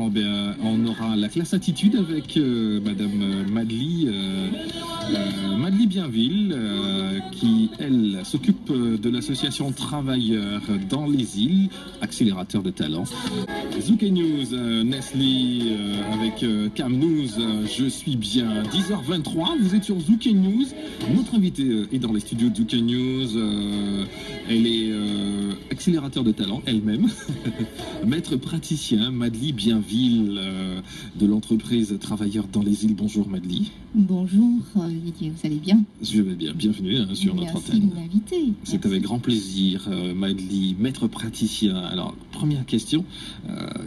bien, on aura la classe attitude avec Madame Madly Bienville, qui, elle, s'occupe de l'association Travailleurs dans les îles, accélérateur de talent. Zouk News, Nestlé avec Cam News, je suis bien. 10h23, vous êtes sur Zouk News. Notre invitée est dans les studios de Zouk News. Elle est accélérateur de talent elle-même, maître praticien, Madly Bienville, de l'entreprise Travailleurs dans les îles. Bonjour Madly. Bonjour Didier, vous allez bien? Je vais bien, bienvenue sur notre antenne. Merci de m'inviter. C'est avec grand plaisir, Madly, maître praticien. Alors, première question,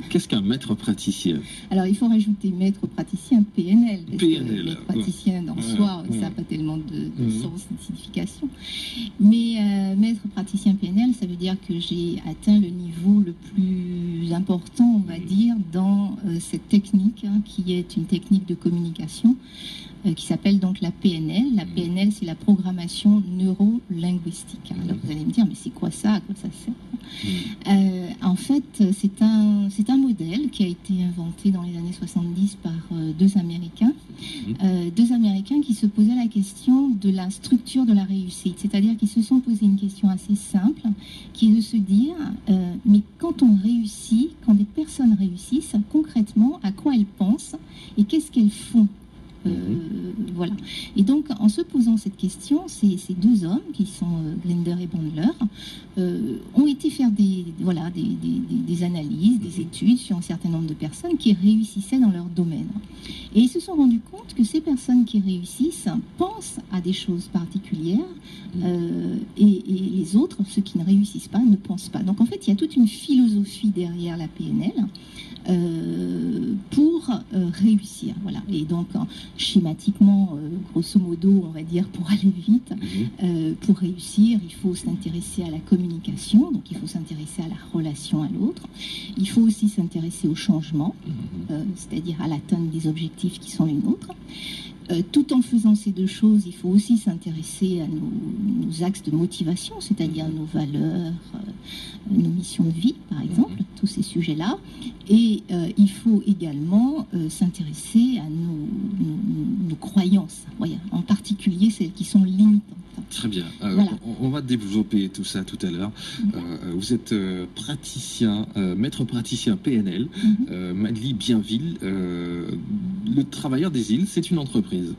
qu'est-ce qu'un maître praticien? Alors, il faut rajouter maître praticien PNL. Parce PNL. Que maître praticien dans soi, ça n'a pas tellement de sens et de signification. Mais maître praticien PNL, ça veut dire que j'ai atteint le niveau le plus important, on va dire, dans cette technique, qui est une technique de communication, qui s'appelle donc la PNL. La PNL, c'est la programmation neuro-linguistique. Alors vous allez me dire, mais c'est quoi ça? À quoi ça sert? En fait, c'est un modèle qui a été inventé dans les années 70 par deux Américains. Deux Américains qui se posaient la question de la structure de la réussite. C'est-à-dire qu'ils se sont posé une question assez simple, qui est de se dire, mais quand on réussit, quand des personnes réussissent, concrètement, à quoi elles pensent et qu'est-ce qu'elles font? Voilà. Et donc, en se posant cette question, ces deux hommes, qui sont Grinder et Bandler, ont été faire des analyses, des études sur un certain nombre de personnes qui réussissaient dans leur domaine. Et ils se sont rendus compte que ces personnes qui réussissent pensent à des choses particulières et les autres, ceux qui ne réussissent pas, ne pensent pas. Donc, en fait, il y a toute une philosophie derrière la PNL. Pour réussir, voilà. Et donc schématiquement, grosso modo, on va dire, pour aller vite, pour réussir, il faut s'intéresser à la communication, donc il faut s'intéresser à la relation à l'autre, il faut aussi s'intéresser au changement, c'est-à-dire à l'atteinte des objectifs qui sont les nôtres. Tout en faisant ces deux choses, il faut aussi s'intéresser à nos axes de motivation, c'est-à-dire nos valeurs, nos missions de vie, par exemple, tous ces sujets-là. Et il faut également s'intéresser à nos croyances, en particulier celles qui sont limitantes. Très bien. Voilà. On va développer tout ça tout à l'heure. Vous êtes praticien, maître praticien PNL, Madly Bienville. Le Travailleur des îles, c'est une entreprise,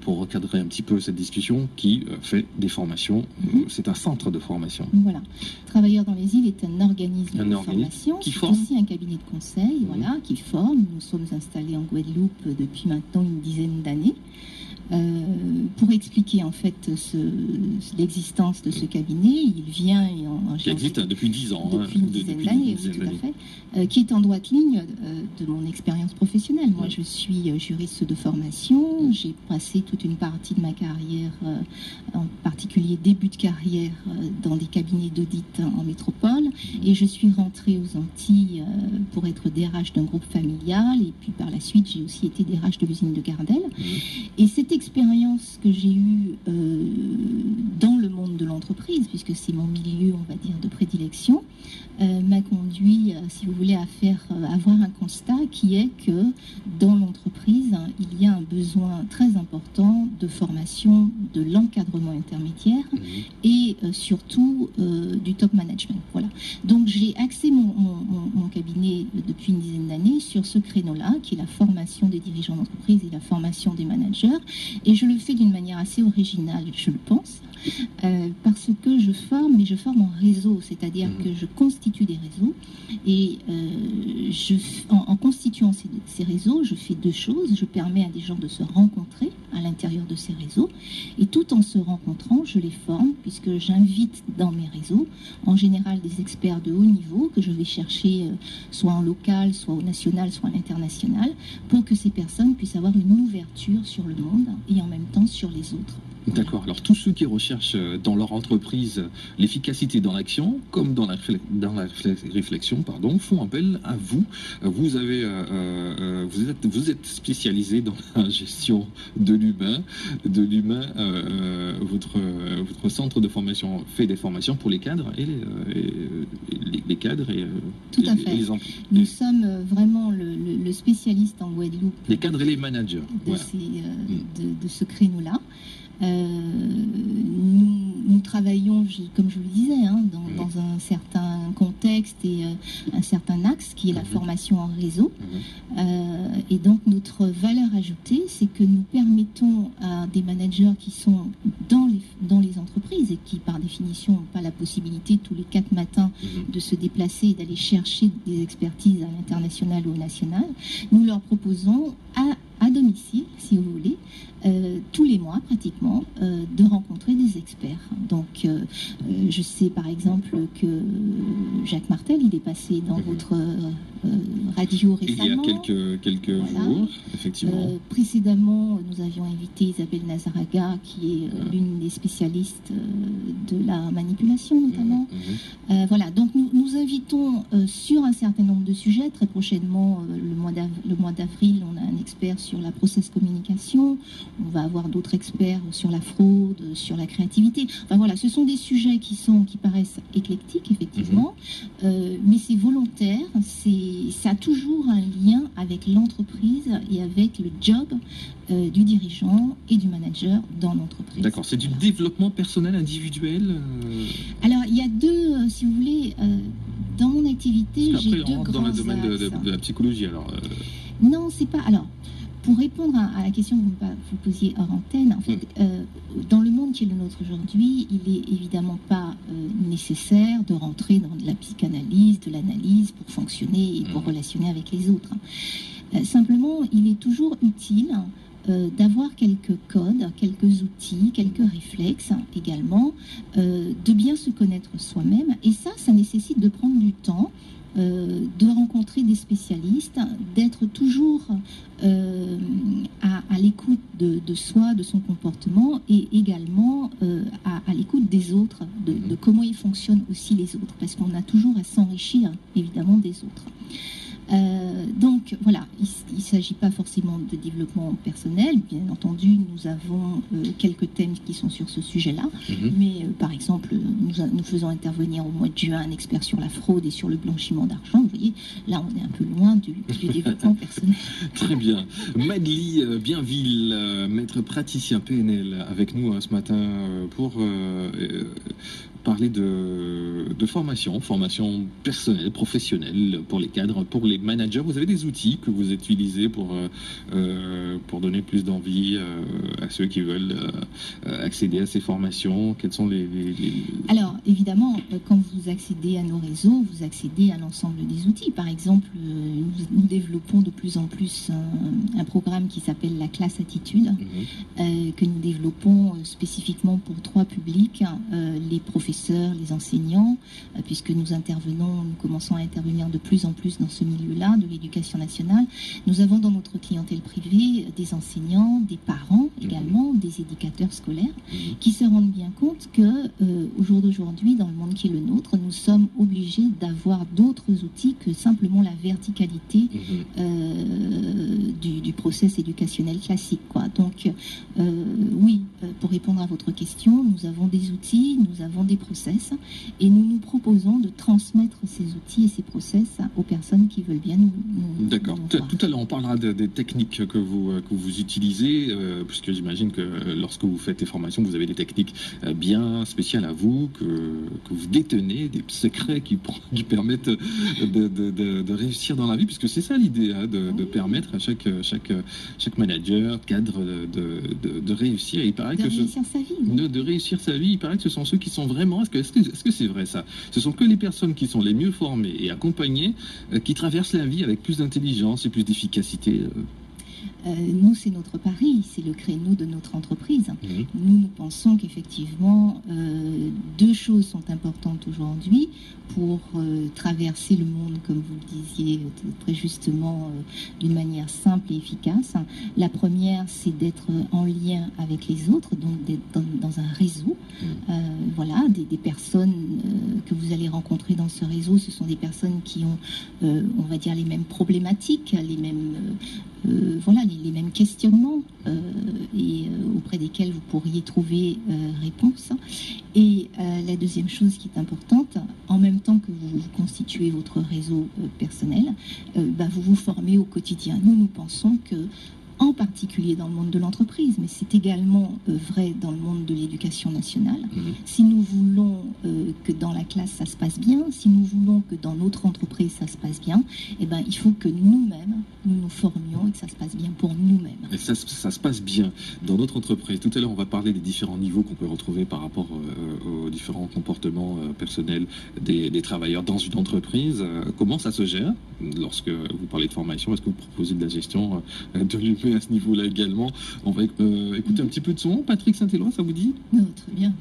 pour recadrer un petit peu cette discussion, qui fait des formations. C'est un centre de formation. Voilà. Travailleurs dans les îles est un organisme de formation. Qui forme. C'est aussi un cabinet de conseil, qui forme. Nous sommes installés en Guadeloupe depuis maintenant une dizaine d'années. Pour expliquer en fait l'existence de ce cabinet, il vient qui existe depuis 10 ans, depuis une dizaine d'années, tout à fait, qui est en droite ligne de mon expérience professionnelle. Moi, je suis juriste de formation, j'ai passé toute une partie de ma carrière, en particulier début de carrière, dans des cabinets d'audit en métropole, et je suis rentrée aux Antilles pour être DRH d'un groupe familial, et puis par la suite, j'ai aussi été DRH de l'usine de Gardel. Et cette expérience que j'ai eue dans le monde de l'entreprise, puisque c'est mon milieu, on va dire, de prédilection, m'a conduit, si vous voulez, à avoir un constat qui est que dans l'entreprise, il y a un besoin très important de formation de l'encadrement intermédiaire et surtout du top management. Voilà. Donc j'ai axé mon cabinet depuis une dizaine d'années sur ce créneau-là, qui est la formation des dirigeants d'entreprise et la formation des managers. Et je le fais d'une manière assez originale, je le pense, parce que je forme, mais je forme en réseau, c'est-à-dire que je constitue des réseaux, et en constituant ces réseaux, je fais deux choses. Je permets à des gens de se rencontrer à l'intérieur de ces réseaux, et tout en se rencontrant, je les forme, puisque j'invite dans mes réseaux, en général, des experts de haut niveau, que je vais chercher soit en local, soit au national, soit à l'international, pour que ces personnes puissent avoir une ouverture sur le monde, et en même temps sur les autres. D'accord. Alors tous ceux qui recherchent dans leur entreprise l'efficacité dans l'action, comme dans la réflexion, font appel à vous. Vous êtes spécialisé dans la gestion de l'humain. Votre centre de formation fait des formations pour les cadres et les cadres et tout à fait. les employés. Nous sommes vraiment le spécialiste en Guadeloupe. Les cadres et les managers. De ce créneau-là. Nous travaillons, comme je le disais, dans un certain contexte et un certain axe qui est la formation en réseau. Et donc notre valeur ajoutée, c'est que nous permettons à des managers qui sont dans les entreprises et qui par définition n'ont pas la possibilité tous les 4 matins de se déplacer et d'aller chercher des expertises à l'international ou au national, nous leur proposons à domicile, si vous voulez, tous les mois pratiquement, de rencontrer des experts. Donc, je sais par exemple que Jacques Martel, il est passé dans votre radio récemment. Il y a quelques jours, effectivement. Précédemment, nous avions invité Isabelle Nazaraga, qui est l'une des spécialistes de la manipulation notamment. Voilà, donc nous invitons sur un certain nombre de sujets. Très prochainement, le mois d'avril, on a un expert sur la process communication. On va avoir d'autres experts sur la fraude, sur la créativité. Enfin voilà, ce sont des sujets qui paraissent éclectiques, effectivement, mais c'est volontaire, ça a toujours un lien avec l'entreprise et avec le job du dirigeant et du manager dans l'entreprise. D'accord, c'est du développement personnel individuel Alors, il y a deux, si vous voulez, dans mon activité, j'ai deux grands dans le domaine axes. de la psychologie, alors Non, c'est pas... Alors, pour répondre à la question que vous posiez hors antenne, en fait, dans le monde qui est le nôtre aujourd'hui, il n'est évidemment pas nécessaire de rentrer dans de la psychanalyse, de l'analyse pour fonctionner et pour relationner avec les autres. Simplement, il est toujours utile d'avoir quelques codes, quelques outils, quelques réflexes également, de bien se connaître soi-même. Et ça nécessite de prendre du temps, de rencontrer des spécialistes, d'être toujours à l'écoute de soi, de son comportement et également à l'écoute des autres, de comment ils fonctionnent aussi les autres, parce qu'on a toujours à s'enrichir évidemment des autres. Donc voilà, il ne s'agit pas forcément de développement personnel, bien entendu nous avons quelques thèmes qui sont sur ce sujet-là, mais par exemple nous faisons intervenir au mois de juin un expert sur la fraude et sur le blanchiment d'argent. Vous voyez, là on est un peu loin du développement personnel. Très bien. Madly Bienville, maître praticien PNL avec nous ce matin pour parler de formation personnelle, professionnelle pour les cadres, pour les managers. Vous avez des outils que vous utilisez pour donner plus d'envie à ceux qui veulent accéder à ces formations. Quels sont les... Alors, évidemment, quand vous accédez à nos réseaux, vous accédez à l'ensemble des outils. Par exemple, nous développons de plus en plus un programme qui s'appelle la classe attitude, que nous développons spécifiquement pour 3 publics, les professeurs, les enseignants, puisque nous commençons à intervenir de plus en plus dans ce milieu-là de l'éducation nationale. Nous avons dans notre clientèle privée des enseignants, des parents également, des éducateurs scolaires, qui se rendent bien compte que au jour d'aujourd'hui, dans le monde qui est le nôtre, nous sommes obligés d'avoir d'autres outils que simplement la verticalité du process éducationnel classique, quoi. Donc oui, pour répondre à votre question, nous avons des outils, nous avons des process et nous nous proposons de transmettre ces outils et ces process aux personnes qui veulent bien nous D'accord. Tout à l'heure, on parlera des techniques que vous utilisez, puisque j'imagine que lorsque vous faites des formations, vous avez des techniques bien spéciales à vous, que vous détenez, des secrets qui permettent de réussir dans la vie, puisque c'est ça l'idée, de permettre à chaque manager, cadre, de réussir. Et il paraît réussir sa vie. De réussir sa vie, il paraît que ce sont ceux qui sont vraiment... Est-ce que c'est vrai ça? Ce sont que les personnes qui sont les mieux formées et accompagnées qui traversent la vie avec plus d'intelligence et plus d'efficacité. Nous, c'est notre pari, c'est le créneau de notre entreprise. Nous pensons qu'effectivement, 2 choses sont importantes aujourd'hui pour traverser le monde, comme vous le disiez très justement, d'une manière simple et efficace. La première, c'est d'être en lien avec les autres, donc d'être dans un réseau. Voilà, des personnes que vous allez rencontrer dans ce réseau, ce sont des personnes qui ont, on va dire, les mêmes problématiques, les mêmes voilà, les mêmes questionnements et auprès desquels vous pourriez trouver réponse. Et la deuxième chose qui est importante, en même temps que vous constituez votre réseau personnel, vous vous formez au quotidien. Nous pensons que, en particulier dans le monde de l'entreprise, mais c'est également vrai dans le monde de l'éducation nationale. Si nous voulons que dans la classe ça se passe bien, si nous voulons que dans notre entreprise ça se passe bien, il faut que nous-mêmes, nous formions et que ça se passe bien pour nous-mêmes. Et ça se passe bien dans notre entreprise. Tout à l'heure, on va parler des différents niveaux qu'on peut retrouver par rapport aux différents comportements personnels des travailleurs dans une entreprise. Comment ça se gère lorsque vous parlez de formation? Est-ce que vous proposez de la gestion de l'humain à ce niveau-là également? On va écouter un petit peu de son. Patrick Saint-Éloi, ça vous dit? Non, très bien.